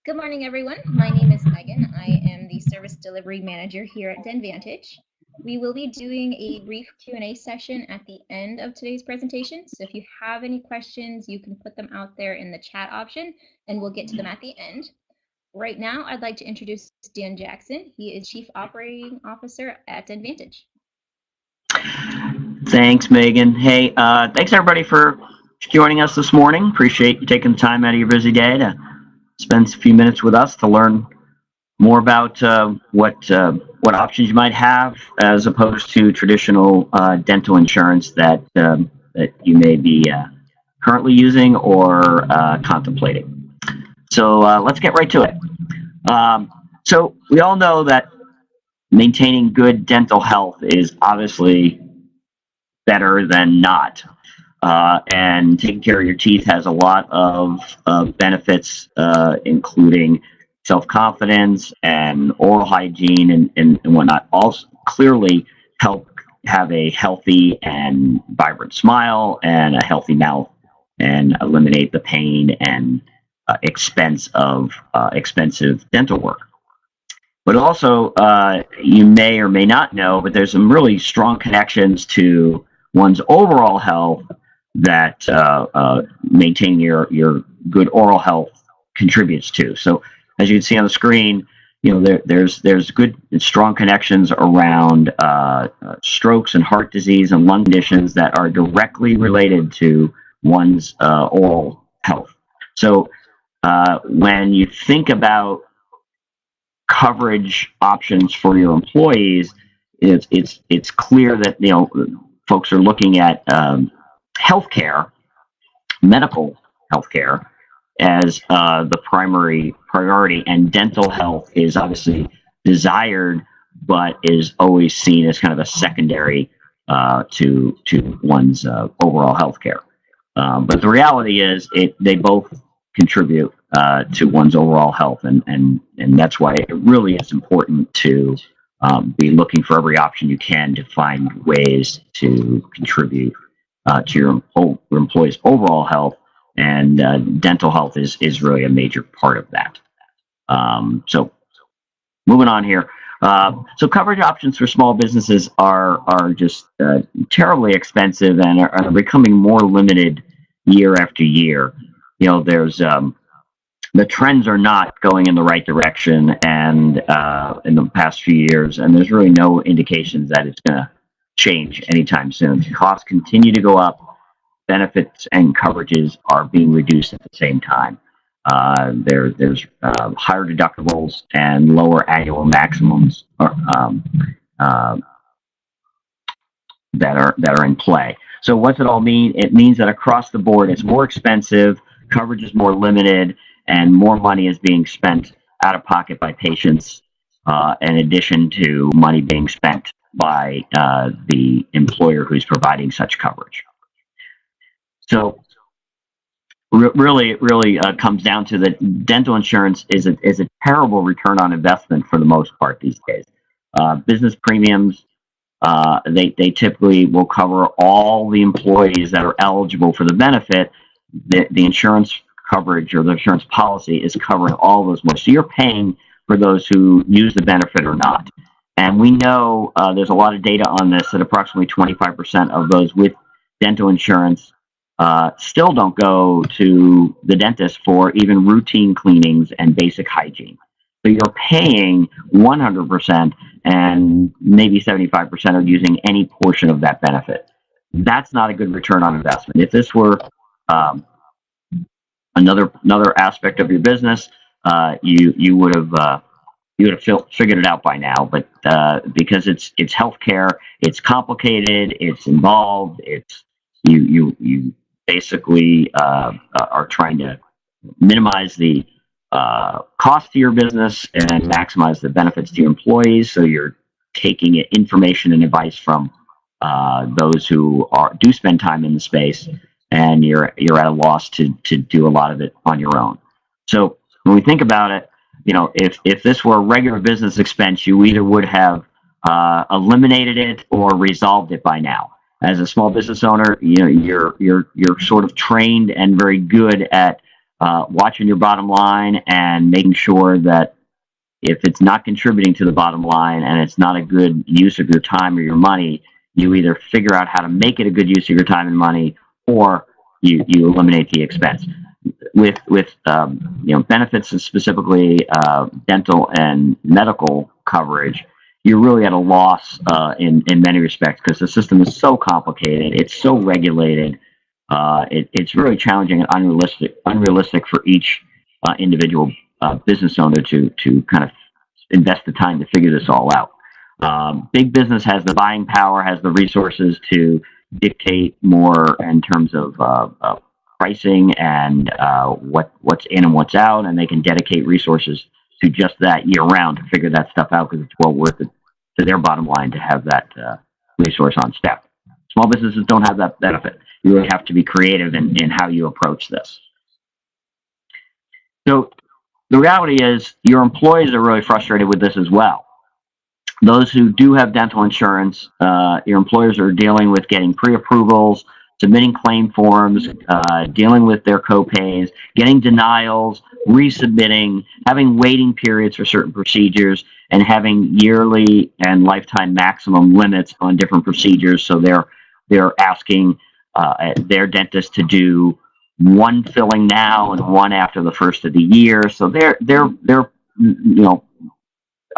Good morning, everyone. My name is Megan. I am the Service Delivery Manager here at DenVantage. We will be doing a brief Q&A session at the end of today's presentation. So if you have any questions, you can put them out there in the chat option, and we'll get to them at the end. Right now, I'd like to introduce Dan Jackson. He is Chief Operating Officer at DenVantage. Thanks, Megan. Hey, thanks everybody for joining us this morning. Appreciate you taking the time out of your busy day to spend a few minutes with us to learn more about what options you might have as opposed to traditional dental insurance that you may be currently using or contemplating. So let's get right to it. So we all know that maintaining good dental health is obviously better than not. And taking care of your teeth has a lot of benefits, including self-confidence and oral hygiene and whatnot. Also, clearly help have a healthy and vibrant smile and a healthy mouth and eliminate the pain and expense of expensive dental work. But also, you may or may not know, but there's some really strong connections to one's overall health that maintaining your good oral health contributes to. So, as you can see on the screen, there's good and strong connections around strokes and heart disease and lung conditions that are directly related to one's oral health. So, when you think about coverage options for your employees, it's clear that folks are looking at healthcare, medical healthcare, as the primary priority, and dental health is obviously desired, but is always seen as kind of a secondary to one's overall healthcare. But the reality is, they both contribute to one's overall health, and that's why it really is important to be looking for every option you can to find ways to contribute to your employees' overall health, and dental health is really a major part of that. So moving on here. So coverage options for small businesses are just terribly expensive and are becoming more limited year after year. There's the trends are not going in the right direction, and in the past few years, and there's really no indications that it's going to change anytime soon. Costs continue to go up. Benefits and coverages are being reduced at the same time. There's higher deductibles and lower annual maximums that are in play. So what's it all mean? It means that across the board, it's more expensive, coverage is more limited, and more money is being spent out of pocket by patients, in addition to money being spent by the employer who's providing such coverage. So really, it really comes down to that dental insurance is a terrible return on investment for the most part these days. Business premiums, they typically will cover all the employees that are eligible for the benefit. The insurance coverage or the insurance policy is covering all those more. So you're paying for those who use the benefit or not. And we know there's a lot of data on this that approximately 25% of those with dental insurance still don't go to the dentist for even routine cleanings and basic hygiene. So you're paying 100%, and maybe 75% are using any portion of that benefit. That's not a good return on investment. If this were another aspect of your business, you would have figured it out by now. But because it's healthcare, it's complicated, it's involved, you basically are trying to minimize the cost to your business and maximize the benefits to your employees. So you're taking information and advice from those who do spend time in the space, and you're at a loss to do a lot of it on your own. So when we think about it, if this were a regular business expense, you either would have eliminated it or resolved it by now. As a small business owner, you're sort of trained and very good at watching your bottom line and making sure that if it's not contributing to the bottom line and it's not a good use of your time or your money, you either figure out how to make it a good use of your time and money, or you eliminate the expense. With benefits, and specifically dental and medical coverage, you're really at a loss in many respects, because the system is so complicated, it's so regulated, it's really challenging and unrealistic for each individual business owner to kind of invest the time to figure this all out. Big business has the buying power, has the resources to dictate more in terms of pricing and what's in and what's out, and they can dedicate resources to just that year round to figure that stuff out, because it's well worth it to their bottom line to have that resource on staff. Small businesses don't have that benefit. You really have to be creative in how you approach this. So the reality is your employees are really frustrated with this as well. Those who do have dental insurance, your employers are dealing with getting pre-approvals, submitting claim forms, dealing with their co-pays, getting denials, resubmitting, having waiting periods for certain procedures, and having yearly and lifetime maximum limits on different procedures. So they're asking their dentist to do one filling now and one after the first of the year. So they're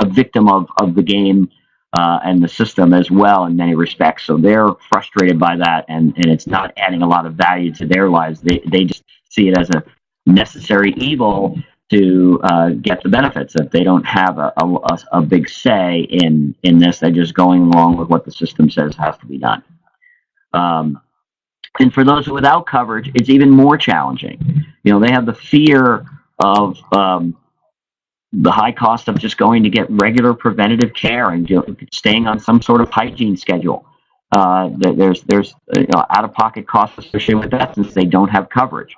a victim of the game and the system as well in many respects. So they're frustrated by that, and it's not adding a lot of value to their lives. They just see it as a necessary evil to get the benefits. That they don't have a big say in this. They're just going along with what the system says has to be done. And for those without coverage, it's even more challenging. They have the fear of the high cost of just going to get regular preventative care and staying on some sort of hygiene schedule. There's out-of-pocket costs associated with that, since they don't have coverage.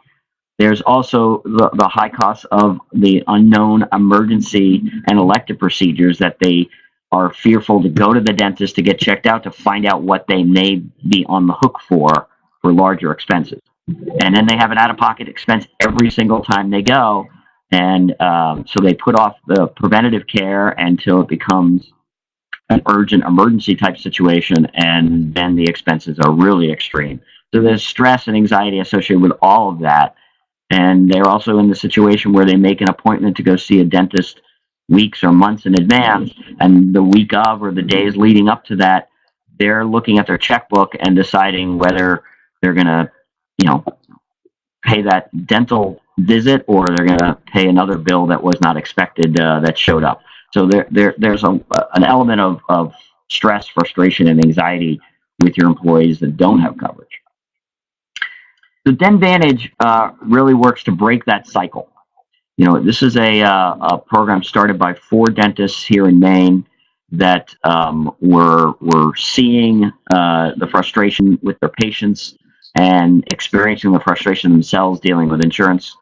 There's also the high cost of the unknown emergency and elective procedures that they are fearful to go to the dentist to get checked out to find out what they may be on the hook for larger expenses. And then they have an out-of-pocket expense every single time they go. And so they put off the preventative care until it becomes an urgent emergency type situation, and then the expenses are really extreme. So there's stress and anxiety associated with all of that. And they're also in the situation where they make an appointment to go see a dentist weeks or months in advance, and the week of or the days leading up to that, they're looking at their checkbook and deciding whether they're going to, pay that dental visit, or they're going to pay another bill that was not expected that showed up. So there's an element of stress, frustration, and anxiety with your employees that don't have coverage. So DenVantage really works to break that cycle. This is a program started by 4 dentists here in Maine that were seeing the frustration with their patients and experiencing the frustration themselves dealing with insurance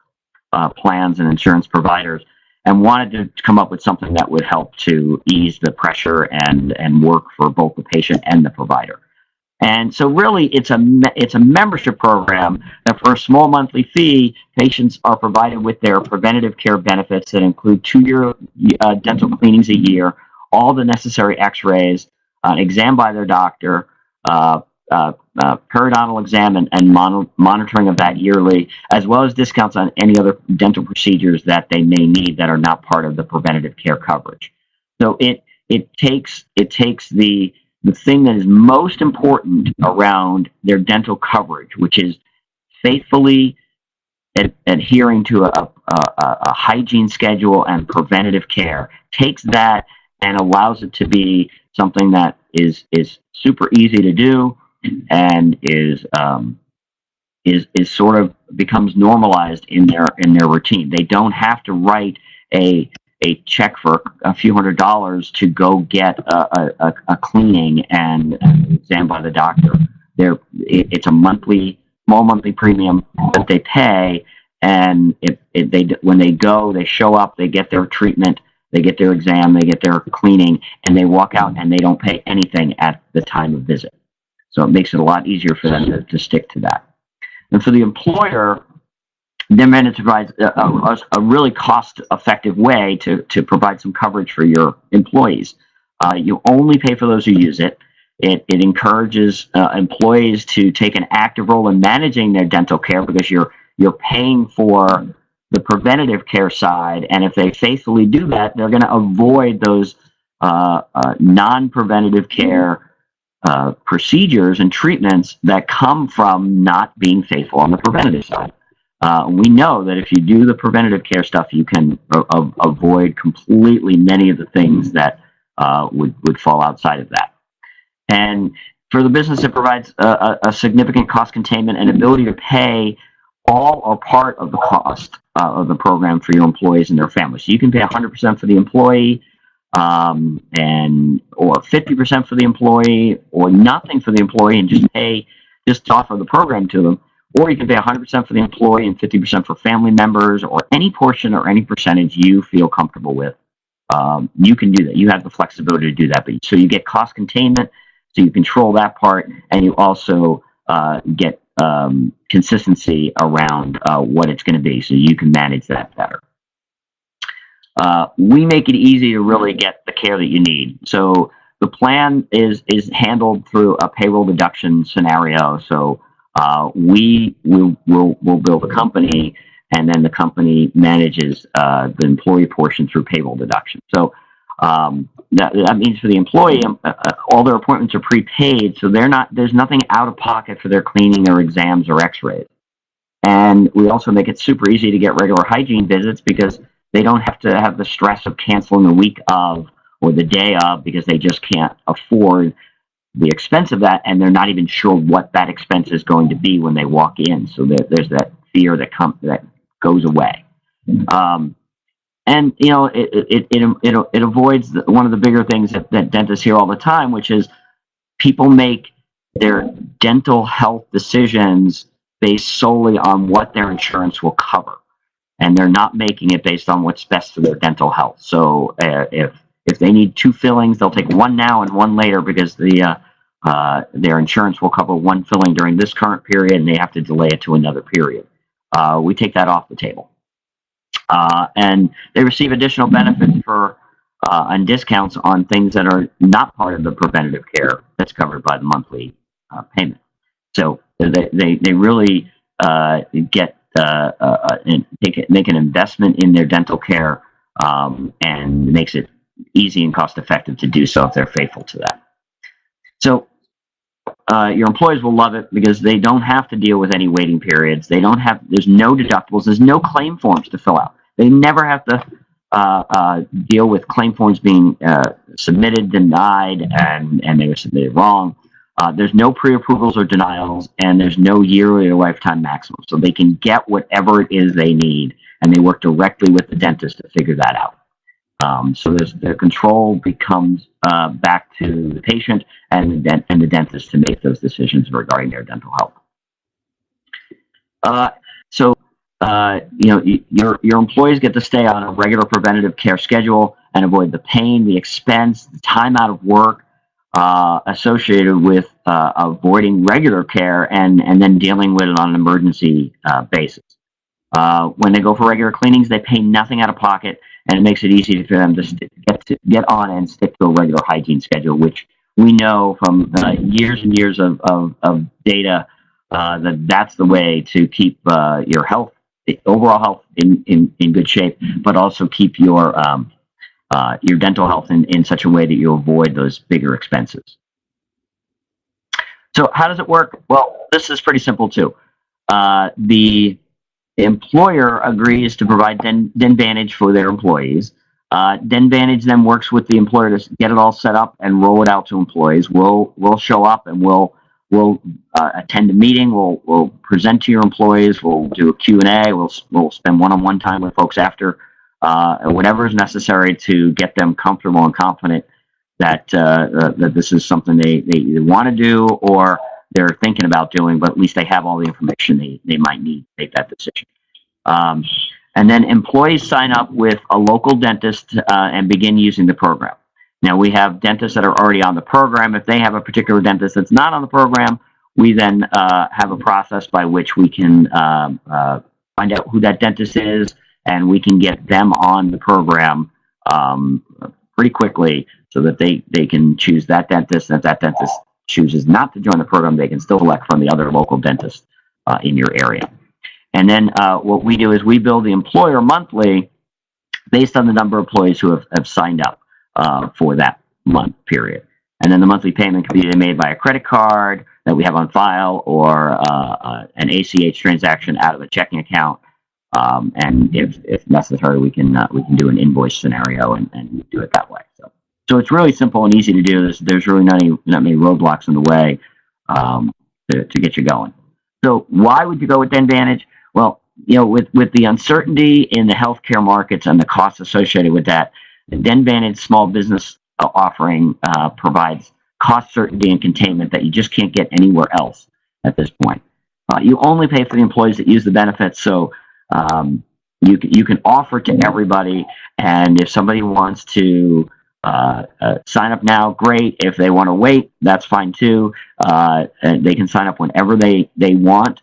plans and insurance providers, and wanted to come up with something that would help to ease the pressure and work for both the patient and the provider. And so really it's a membership program that for a small monthly fee, patients are provided with their preventative care benefits that include 2-year dental cleanings a year, all the necessary x-rays, exam by their doctor, periodontal exam and monitoring of that yearly, as well as discounts on any other dental procedures that they may need that are not part of the preventative care coverage. So it takes the thing that is most important around their dental coverage, which is faithfully adhering to a hygiene schedule and preventative care, takes that and allows it to be something that is super easy to do, and is sort of becomes normalized in their routine. They don't have to write a check for a few $100s to go get a cleaning and exam by the doctor. It's a small monthly premium that they pay, and when they go, they show up, they get their treatment, they get their exam, they get their cleaning, and they walk out and they don't pay anything at the time of visit. So it makes it a lot easier for them to stick to that. And for the employer, DenVantage provides a really cost-effective way to provide some coverage for your employees. You only pay for those who use it. It encourages employees to take an active role in managing their dental care because you're paying for the preventative care side, and if they faithfully do that, they're going to avoid those non-preventative care procedures and treatments that come from not being faithful on the preventative side. We know that if you do the preventative care stuff, you can avoid completely many of the things that would fall outside of that. And for the business, it provides a significant cost containment and ability to pay all or part of the cost of the program for your employees and their families. So you can pay 100% for the employee, or 50% for the employee, or nothing for the employee and just offer the program to them. Or you can pay 100% for the employee and 50% for family members, or any portion or any percentage you feel comfortable with. You can do that. You have the flexibility to do that. But so you get cost containment, so you control that part, and you also get consistency around what it's going to be, so you can manage that better. We make it easy to really get the care that you need. So the plan is handled through a payroll deduction scenario. So we'll build a company, and then the company manages the employee portion through payroll deduction. So that means for the employee, all their appointments are prepaid, so there's nothing out of pocket for their cleaning or exams or x-rays. And we also make it super easy to get regular hygiene visits because they don't have to have the stress of canceling the week of or the day of because they just can't afford the expense of that, and they're not even sure what that expense is going to be when they walk in. So there's that fear that goes away. And you know, it avoids one of the bigger things that dentists hear all the time, which is people make their dental health decisions based solely on what their insurance will cover, and they're not making it based on what's best for their dental health. So if they need 2 fillings, they'll take one now and one later because their insurance will cover 1 filling during this current period, and they have to delay it to another period. We take that off the table. And they receive additional benefits and discounts on things that are not part of the preventative care that's covered by the monthly payment. So they really make an investment in their dental care, and makes it easy and cost effective to do so if they're faithful to that. So your employees will love it because they don't have to deal with any waiting periods. There's no deductibles. There's no claim forms to fill out. They never have to deal with claim forms being submitted, denied, and they were submitted wrong. There's no pre-approvals or denials, and there's no yearly or lifetime maximum. So they can get whatever it is they need, and they work directly with the dentist to figure that out. So their control becomes back to the patient and the dentist to make those decisions regarding their dental health. You know, your employees get to stay on a regular preventative care schedule and avoid the pain, the expense, the time out of work associated with avoiding regular care and then dealing with it on an emergency basis. When they go for regular cleanings, they pay nothing out of pocket, and it makes it easy for them to get on and stick to a regular hygiene schedule, which we know from years and years of data that's the way to keep your health, overall health in good shape, but also keep your dental health in such a way that you avoid those bigger expenses. So how does it work? Well, this is pretty simple too. The employer agrees to provide DenVantage for their employees. DenVantage then works with the employer to get it all set up and roll it out to employees. We'll show up and we'll attend a meeting. We'll present to your employees. We'll do a Q&A. We'll spend one-on-one time with folks after, whatever is necessary to get them comfortable and confident that this is something they want to do or they're thinking about doing, but at least they have all the information they might need to make that decision. And then employees sign up with a local dentist and begin using the program. Now, we have dentists that are already on the program. If they have a particular dentist that's not on the program, we then have a process by which we can find out who that dentist is, and we can get them on the program pretty quickly so that they can choose that dentist. And if that dentist chooses not to join the program, they can still select from the other local dentists in your area. And then what we do is we bill the employer monthly based on the number of employees who have signed up for that month period. And then the monthly payment can be made by a credit card that we have on file, or an ACH transaction out of a checking account. And if necessary, we can do an invoice scenario and do it that way. So it's really simple and easy to do. There's really not many roadblocks in the way to get you going. So why would you go with DenVantage? Well, with the uncertainty in the healthcare markets and the costs associated with that, the DenVantage small business offering provides cost certainty and containment that you just can't get anywhere else at this point. You only pay for the employees that use the benefits, so you can offer to everybody, and if somebody wants to sign up now, great. If they want to wait, that's fine too. And they can sign up whenever they want.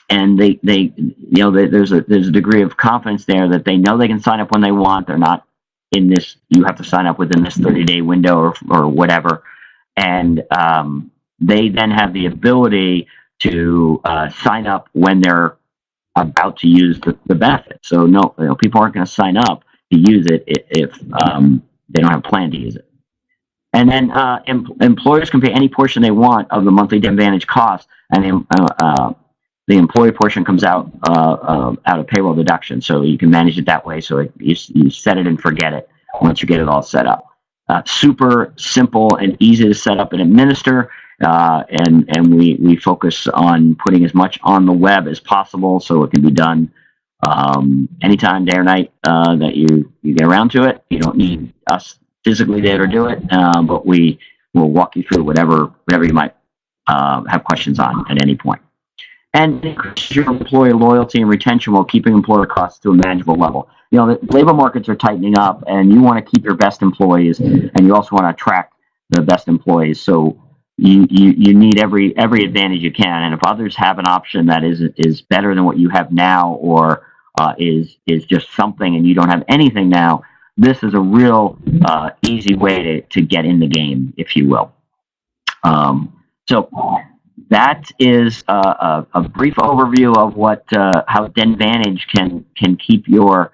And there's a degree of confidence there that they know they can sign up when they want. They're not in this, you have to sign up within this 30-day window or whatever. And they then have the ability to sign up when they're about to use the benefit. So people aren't going to sign up to use it if they don't have a plan to use it. And then employers can pay any portion they want of the monthly DenVantage cost, and the employee portion comes out of payroll deduction. So you can manage it that way. So you set it and forget it once you get it all set up. Super simple and easy to set up and administer. And we focus on putting as much on the web as possible, so it can be done anytime, day or night, that you get around to it. You don't need us physically there to do it, but we will walk you through whatever you might have questions on at any point. And increase your employee loyalty and retention while keeping employer costs to a manageable level. The labor markets are tightening up, and you want to keep your best employees, and you also want to attract the best employees. So you need every advantage you can. And if others have an option that is better than what you have now, or is just something, and you don't have anything now, this is a real easy way to get in the game, if you will. So that is a brief overview of how DenVantage can keep your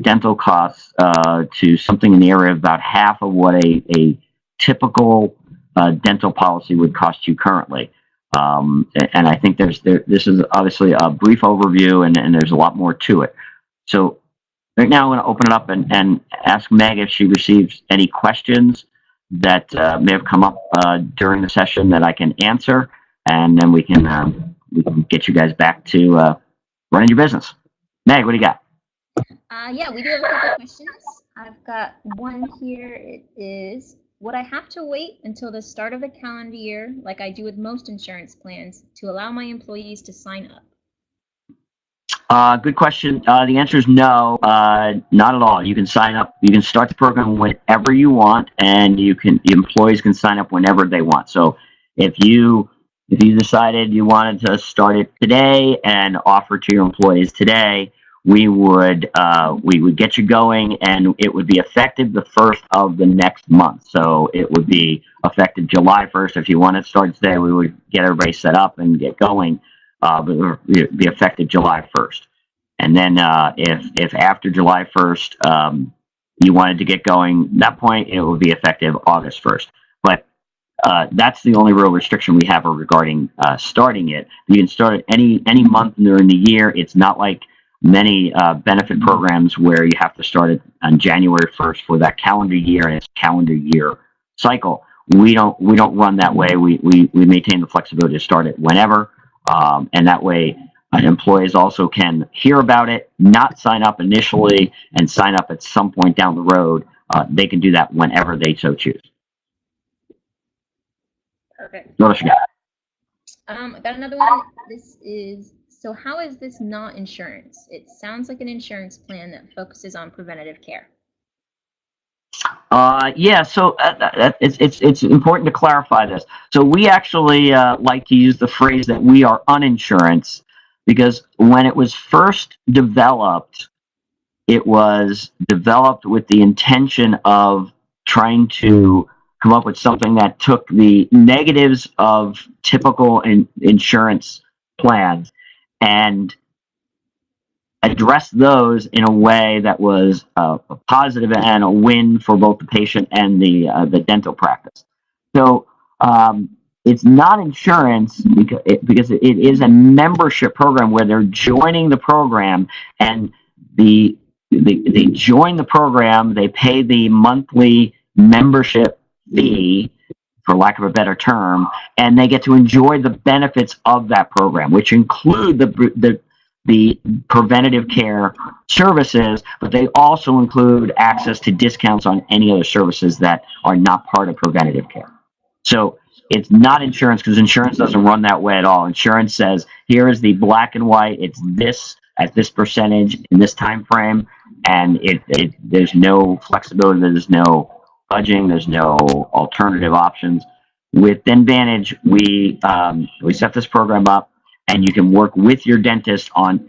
dental costs to something in the area of about half of what a typical dental policy would cost you currently. And I think this is obviously a brief overview, and there's a lot more to it. So right now I'm going to open it up and ask Meg if she receives any questions that may have come up during the session that I can answer, and then we can get you guys back to running your business. Meg, what do you got? Yeah, we do have a couple questions. I've got one here. It is, would I have to wait until the start of the calendar year, like I do with most insurance plans, to allow my employees to sign up? Good question. The answer is no, not at all. You can sign up. You can start the program whenever you want, and the employees can sign up whenever they want. So if you decided you wanted to start it today and offer to your employees today, we would get you going, and it would be effective the 1st of the next month. So it would be effective July 1st. If you want to start today, we would get everybody set up and get going. But it would be effective July 1st. And then if after July 1st you wanted to get going, at that point it would be effective August 1st. But that's the only real restriction we have regarding starting it. You can start it any month during the year. It's not like many benefit programs where you have to start it on January 1st for that calendar year, and it's a calendar year cycle. We don't run that way. We maintain the flexibility to start it whenever, and that way employees also can hear about it, not sign up initially, and sign up at some point down the road. They can do that whenever they so choose. Perfect. What else you got? I got another one. This is, so how is this not insurance? It sounds like an insurance plan that focuses on preventative care. Yeah, so it's important to clarify this. So we actually like to use the phrase that we are uninsurance, because when it was first developed, it was developed with the intention of trying to come up with something that took the negatives of typical insurance plans and address those in a way that was a positive and a win for both the patient and the dental practice. So it's not insurance because it is a membership program where they're joining the program, and they join the program, they pay the monthly membership fee, for lack of a better term, and they get to enjoy the benefits of that program, which include the preventative care services, but they also include access to discounts on any other services that are not part of preventative care. So it's not insurance, because insurance doesn't run that way at all. Insurance says, here is the black and white, it's this at this percentage in this time frame, and there's no flexibility, there's no budging, there's no alternative options. With DenVantage, we set this program up, and you can work with your dentist on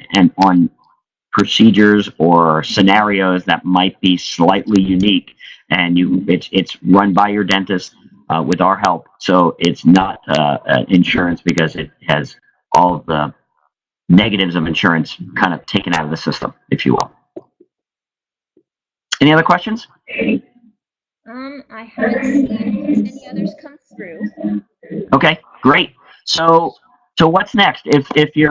procedures or scenarios that might be slightly unique, and it's run by your dentist with our help. So it's not insurance, because it has all of the negatives of insurance kind of taken out of the system, if you will. Any other questions? I haven't seen any others come through. Okay, great. So what's next? If you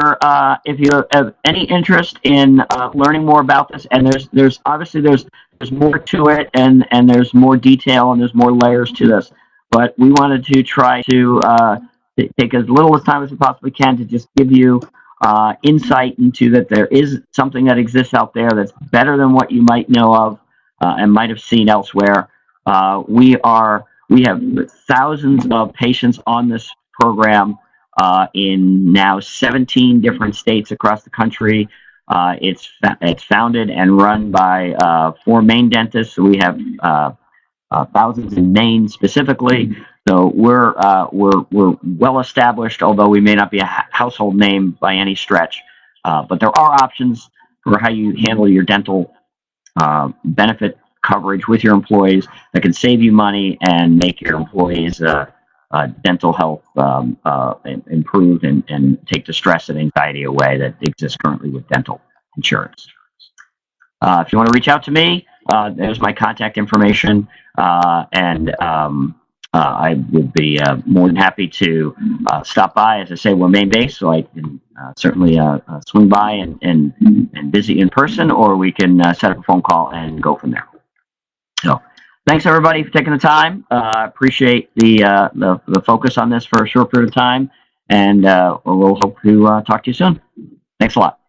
have any interest in learning more about this, and there's obviously there's more to it, and there's more detail, and there's more layers to this, but we wanted to try to take as little time as we possibly can to just give you insight into that there is something that exists out there that's better than what you might know of and might have seen elsewhere. We have thousands of patients on this program in now 17 different states across the country. It's founded and run by 4 Maine dentists. So we have thousands in Maine specifically. So we're well established, although we may not be a household name by any stretch. But there are options for how you handle your dental benefit coverage with your employees that can save you money and make your employees' dental health improve and take the stress and anxiety away that exists currently with dental insurance. If you want to reach out to me, there's my contact information, and I would be more than happy to stop by. As I say, we're Maine-based, so I can certainly swing by and visit in person, or we can set up a phone call and go from there. So thanks, everybody, for taking the time. Appreciate the focus on this for a short period of time, and we'll hope to talk to you soon. Thanks a lot.